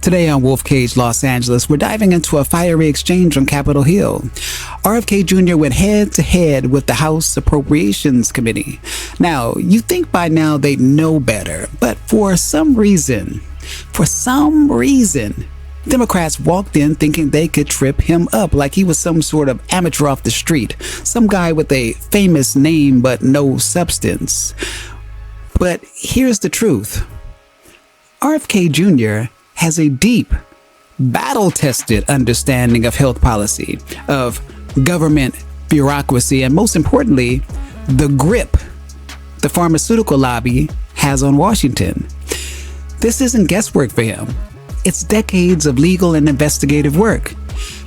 Today on Wolf Kage Los Angeles, we're diving into a fiery exchange on Capitol Hill. RFK Jr. went head-to-head with the House Appropriations Committee. Now, you think by now they'd know better, but for some reason, Democrats walked in thinking they could trip him up like he was some sort of amateur off the street, some guy with a famous name but no substance. But here's the truth. RFK Jr. has a deep, battle-tested understanding of health policy, of government bureaucracy, and most importantly, the grip the pharmaceutical lobby has on Washington. This isn't guesswork for him. It's decades of legal and investigative work.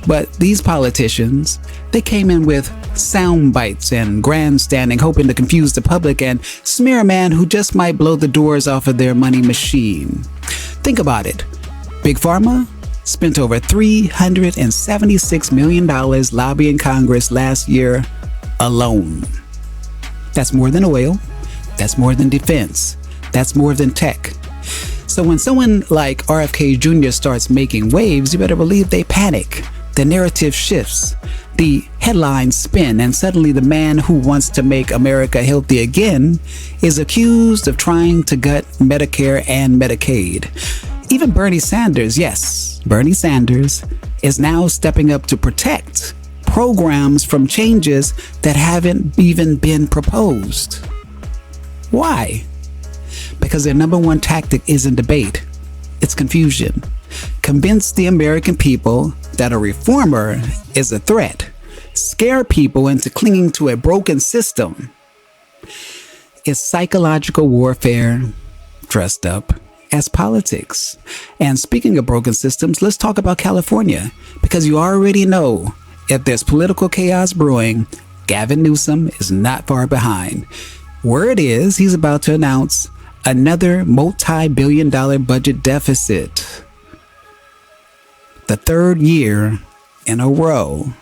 But these politicians, they came in with sound bites and grandstanding, hoping to confuse the public and smear a man who just might blow the doors off of their money machine. Think about it. Big Pharma spent over $376 million lobbying Congress last year alone. That's more than oil. That's more than defense. That's more than tech. So when someone like RFK Jr. starts making waves, you better believe they panic. The narrative shifts. The headlines spin, and suddenly the man who wants to make America healthy again is accused of trying to gut Medicare and Medicaid. Even Bernie Sanders, yes, Bernie Sanders, is now stepping up to protect programs from changes that haven't even been proposed. Why? Because their number one tactic isn't debate, it's confusion. Convince the American people that a reformer is a threat. Scare people into clinging to a broken system. It's psychological warfare dressed up as politics. And speaking of broken systems, let's talk about California, because you already know if there's political chaos brewing, Gavin Newsom is not far behind. Word is he's about to announce another multi-billion-dollar budget deficit. The third year in a row.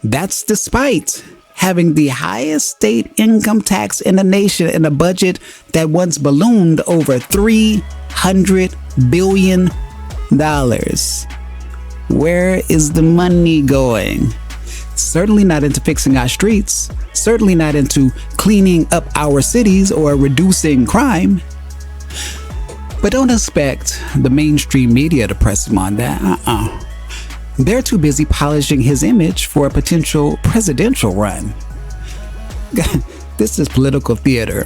That's despite having the highest state income tax in the nation in a budget that once ballooned over $300 billion. Where is the money going? Certainly not into fixing our streets, certainly not into cleaning up our cities or reducing crime. But don't expect the mainstream media to press him on that. They're too busy polishing his image for a potential presidential run. This is political theater,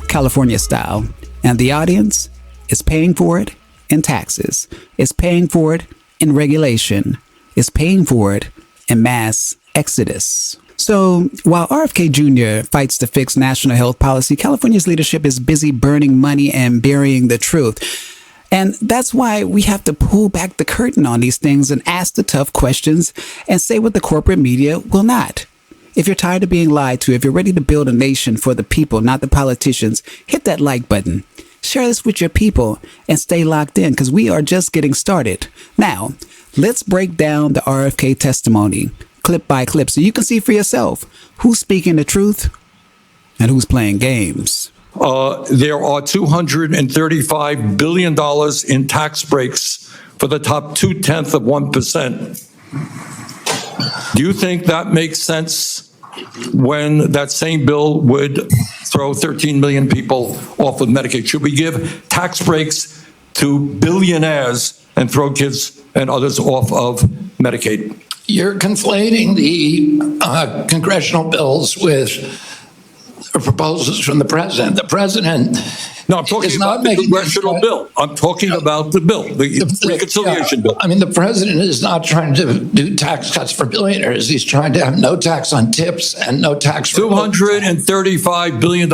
California style, and the audience is paying for it in taxes, is paying for it in regulation, is paying for it in mass exodus. So while RFK Jr. fights to fix national health policy, California's leadership is busy burning money and burying the truth. And that's why we have to pull back the curtain on these things and ask the tough questions and say what the corporate media will not. If you're tired of being lied to, if you're ready to build a nation for the people, not the politicians, hit that like button. Share this with your people and stay locked in, because we are just getting started. Now, let's break down the RFK testimony clip by clip so you can see for yourself who's speaking the truth and who's playing games. There are $235 billion in tax breaks for the top 0.2%. Do you think that makes sense when that same bill would throw 13 million people off of Medicaid? Should we give tax breaks to billionaires and throw kids and others off of Medicaid? You're conflating the congressional bills with proposals from the president. The president No, I'm talking about the congressional bill. I'm talking about the bill, the reconciliation bill. I mean, the president is not trying to do tax cuts for billionaires. He's trying to have no tax on tips and no tax for $235 billion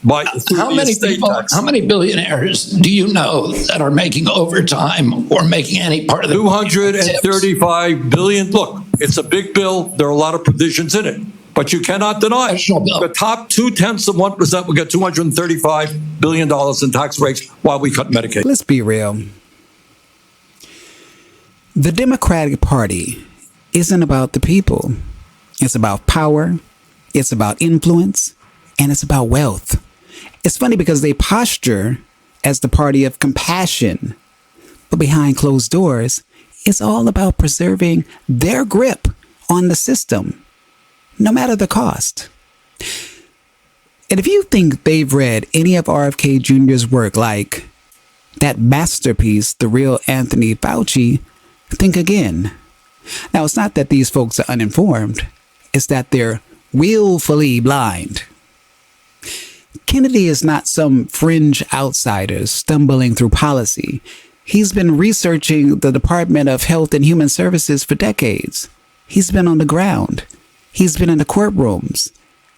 by how many billionaires do you know that are making overtime or making any part of the $235 billion. Look, it's a big bill. There are a lot of provisions in it. But you cannot deny the top 0.2% will get $235 billion in tax breaks while we cut Medicaid. Let's be real. The Democratic Party isn't about the people. It's about power. It's about influence. And it's about wealth. It's funny because they posture as the party of compassion. But behind closed doors, it's all about preserving their grip on the system, no matter the cost. And if you think they've read any of RFK Jr.'s work, like that masterpiece, The Real Anthony Fauci, think again. Now, it's not that these folks are uninformed. It's that they're willfully blind. Kennedy is not some fringe outsider stumbling through policy. He's been researching the Department of Health and Human Services for decades. He's been on the ground. He's been in the courtrooms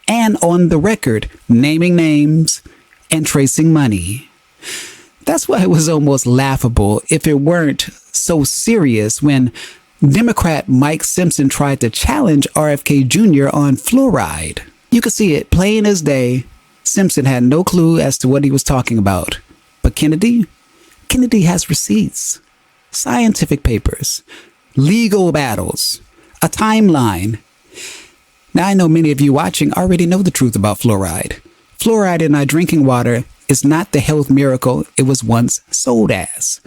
and on the record, naming names and tracing money. That's why it was almost laughable if it weren't so serious when Democrat Mike Simpson tried to challenge RFK Jr. on fluoride. You could see it plain as day. Simpson had no clue as to what he was talking about. But Kennedy has receipts, scientific papers, legal battles, a timeline. Now, I know many of you watching already know the truth about fluoride. Fluoride in our drinking water is not the health miracle it was once sold as.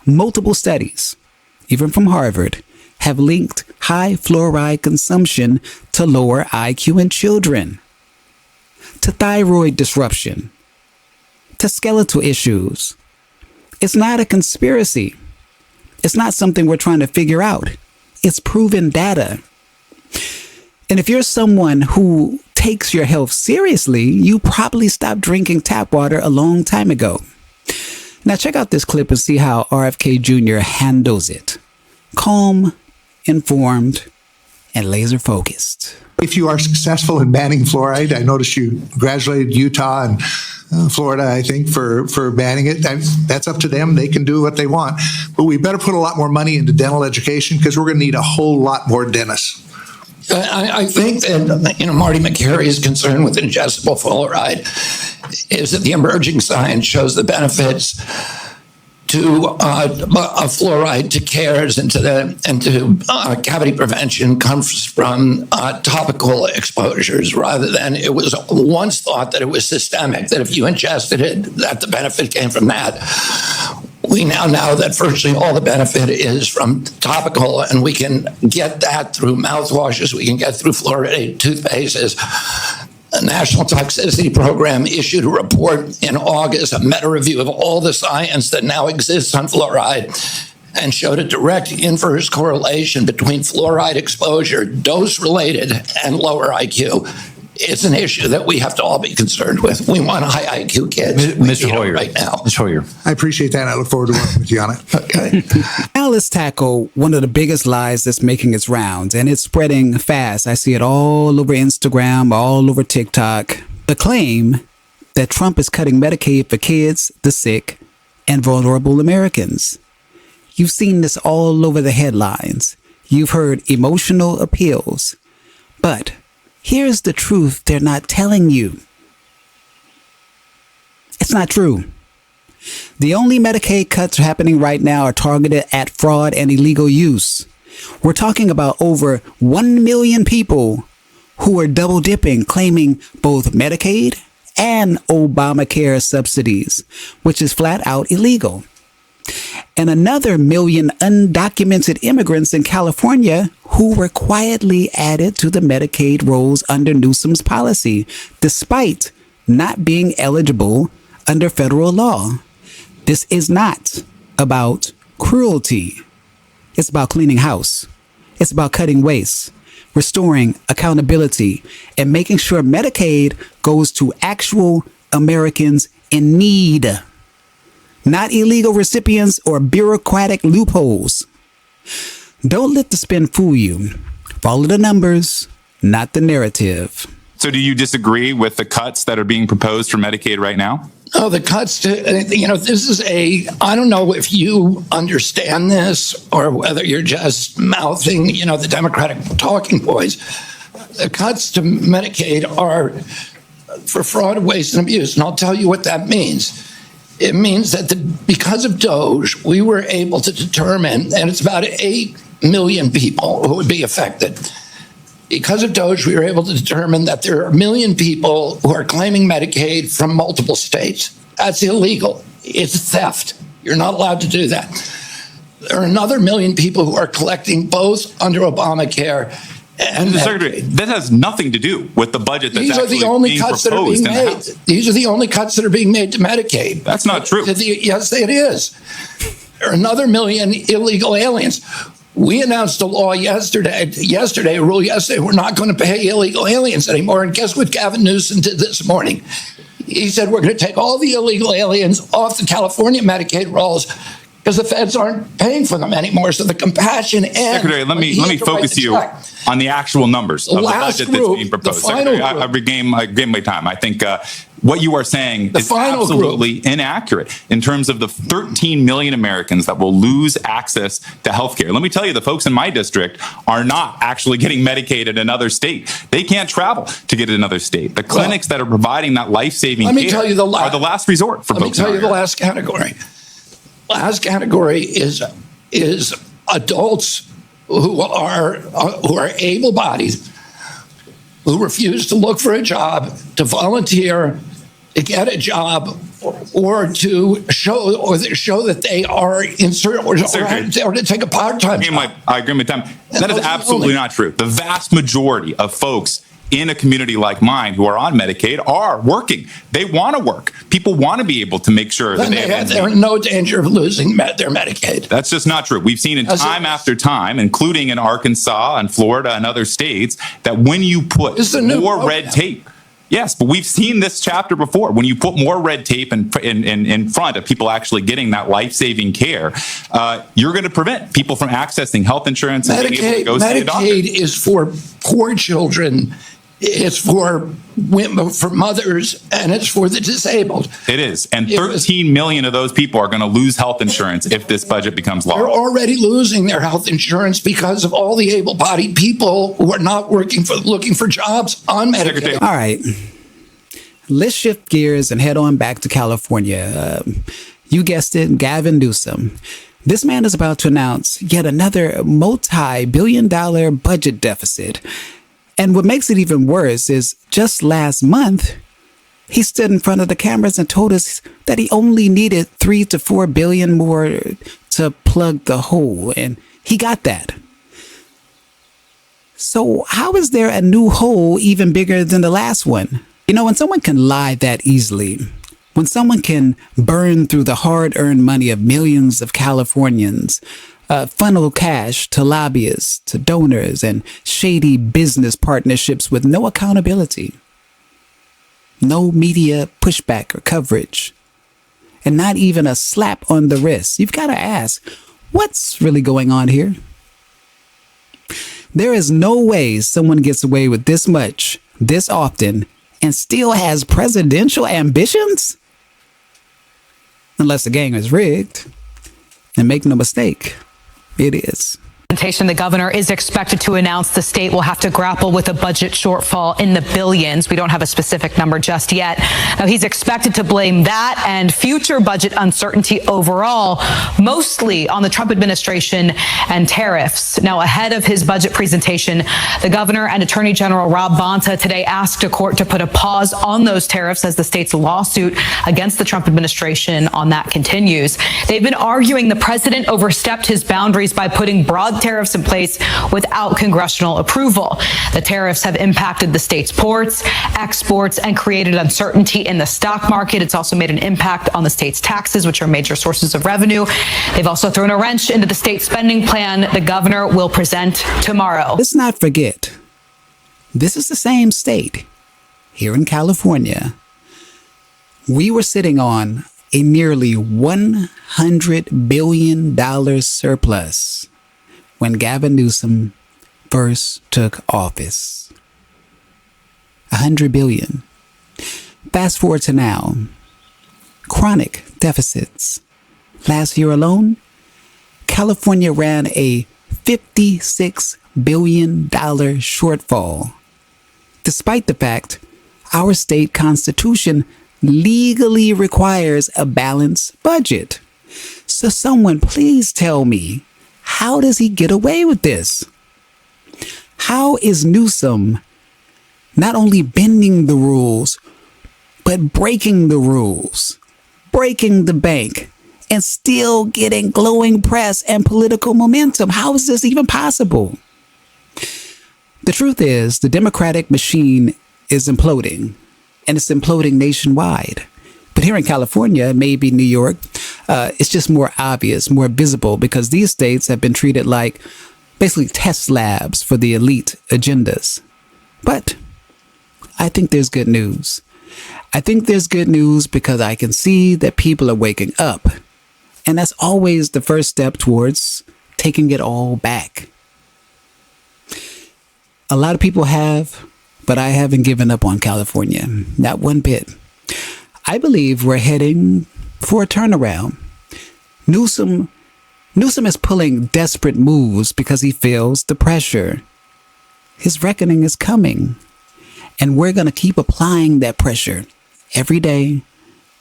Multiple studies, even from Harvard, have linked high fluoride consumption to lower IQ in children, to thyroid disruption, to skeletal issues. It's not a conspiracy. It's not something we're trying to figure out. It's proven data. And if you're someone who takes your health seriously, you probably stopped drinking tap water a long time ago. Now check out this clip and see how RFK Jr. handles it. Calm, informed, and laser focused. If you are successful in banning fluoride, I noticed you congratulated Utah and Florida, I think, for banning it. That's up to them. They can do what they want. But we better put a lot more money into dental education because we're going to need a whole lot more dentists. I think that, Marty McCary's concern with ingestible fluoride is that the emerging science shows the benefits to fluoride to cares and to cavity prevention comes from topical exposures rather than it was once thought that it was systemic, that if you ingested it, that the benefit came from that. We now know that virtually all the benefit is from topical, and we can get that through mouthwashes, we can get through fluoridated toothpastes. A National Toxicity Program issued a report in August, a meta-review of all the science that now exists on fluoride, and showed a direct inverse correlation between fluoride exposure, dose-related, and lower IQ. It's an issue that we have to all be concerned with. We want high IQ kids. Mr. Hoyer, right now. Mr. Hoyer. I appreciate that. I look forward to working with you on it. Okay. Now let's tackle one of the biggest lies that's making its rounds, and it's spreading fast. I see it all over Instagram, all over TikTok. The claim that Trump is cutting Medicaid for kids, the sick, and vulnerable Americans. You've seen this all over the headlines. You've heard emotional appeals. But here's the truth they're not telling you. It's not true. The only Medicaid cuts happening right now are targeted at fraud and illegal use. We're talking about over 1 million people who are double dipping, claiming both Medicaid and Obamacare subsidies, which is flat out illegal. And another 1 million undocumented immigrants in California who were quietly added to the Medicaid rolls under Newsom's policy, despite not being eligible under federal law. This is not about cruelty. It's about cleaning house. It's about cutting waste, restoring accountability, and making sure Medicaid goes to actual Americans in need, not illegal recipients or bureaucratic loopholes. Don't let the spin fool you. Follow the numbers, not the narrative. So do you disagree with the cuts that are being proposed for Medicaid right now? Oh, the cuts to, this is I don't know if you understand this or whether you're just mouthing, the Democratic talking points. The cuts to Medicaid are for fraud, waste, and abuse. And I'll tell you what that means. It means that because of DOGE, we were able to determine, and it's about 8 million people who would be affected. Because of DOGE, we were able to determine that there are 1 million people who are claiming Medicaid from multiple states. That's illegal. It's theft. You're not allowed to do that. There are another million people who are collecting both under Obamacare and Mr. Secretary, that has nothing to do with the budget that's these are actually the only being cuts that are proposed being in the made. House. These are the only cuts that are being made to Medicaid. That's not true. Yes, it is. There are another million illegal aliens. We announced a law yesterday, a rule yesterday, we're not going to pay illegal aliens anymore. And guess what Gavin Newsom did this morning? He said we're going to take all the illegal aliens off the California Medicaid rolls because the feds aren't paying for them anymore. So the compassion ends. Secretary, let me focus you on the actual numbers of the budget that's being proposed. Secretary, I regain my time. I think what you are saying is absolutely inaccurate in terms of the 13 million Americans that will lose access to health care. Let me tell you, the folks in my district are not actually getting Medicaid in another state. They can't travel to get it in another state. The clinics that are providing that life-saving care are the last resort for folks. Let me tell you the last category. Last category is adults who are able-bodied, who refuse to look for a job, to volunteer, to get a job, or to show that they are or to take a part-time job. I agree with them. That is absolutely not true. The vast majority of folks in a community like mine who are on Medicaid are working. They want to work. People want to be able to make sure that they're in no danger of losing their Medicaid. That's just not true. We've seen it time after time, including in Arkansas and Florida and other states, that when you put more red tape, yes, but we've seen this chapter before. When you put more red tape in front of people actually getting that life-saving care, you're going to prevent people from accessing health insurance and being able to go see a doctor. Medicaid is for poor children. It's for women, for mothers, and it's for the disabled. It is. And 13 million of those people are going to lose health insurance if this budget becomes law. They're already losing their health insurance because of all the able-bodied people who are not looking for jobs on Medicaid. All right. Let's shift gears and head on back to California. You guessed it, Gavin Newsom. This man is about to announce yet another multi-billion-dollar budget deficit. And what makes it even worse is just last month, he stood in front of the cameras and told us that he only needed 3 to 4 billion more to plug the hole. And he got that. So how is there a new hole even bigger than the last one? You know, when someone can lie that easily, when someone can burn through the hard-earned money of millions of Californians, funnel cash to lobbyists, to donors, and shady business partnerships with no accountability, no media pushback or coverage, and not even a slap on the wrist, you've got to ask, what's really going on here? There is no way someone gets away with this much, this often, and still has presidential ambitions? Unless the game is rigged. And make no mistake, it is. The governor is expected to announce the state will have to grapple with a budget shortfall in the billions. We don't have a specific number just yet. Now, he's expected to blame that and future budget uncertainty overall, mostly on the Trump administration and tariffs. Now, ahead of his budget presentation, the governor and Attorney General Rob Bonta today asked a court to put a pause on those tariffs as the state's lawsuit against the Trump administration on that continues. They've been arguing the president overstepped his boundaries by putting broad tariffs in place without congressional approval. The tariffs have impacted the state's ports, exports, and created uncertainty in the stock market. It's also made an impact on the state's taxes, which are major sources of revenue. They've also thrown a wrench into the state spending plan the governor will present tomorrow. Let's not forget, this is the same state here in California. We were sitting on a nearly $100 billion surplus when Gavin Newsom first took office. $100 billion. Fast forward to now. Chronic deficits. Last year alone, California ran a $56 billion shortfall, despite the fact our state constitution legally requires a balanced budget. So someone please tell me, how does he get away with this? How is Newsom not only bending the rules, but breaking the rules, breaking the bank, and still getting glowing press and political momentum. How is this even possible? The truth is, the Democratic machine is imploding, and it's imploding nationwide. But here in California, maybe New York, it's just more obvious, more visible, because these states have been treated like basically test labs for the elite agendas. But I think there's good news. I think there's good news because I can see that people are waking up. And that's always the first step towards taking it all back. A lot of people have, but I haven't given up on California, not one bit. I believe we're heading for a turnaround. Newsom is pulling desperate moves because he feels the pressure. His reckoning is coming, and we're going to keep applying that pressure every day,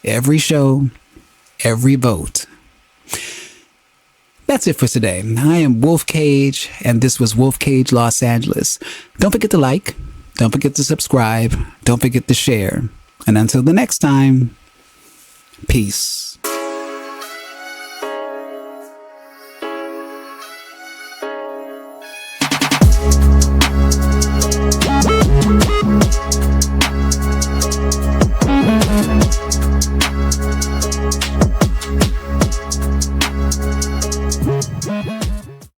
every show, every vote. That's it for today. I am Wolf Kage, and this was Wolf Kage Los Angeles. Don't forget to like, don't forget to subscribe, don't forget to share. And until the next time, peace.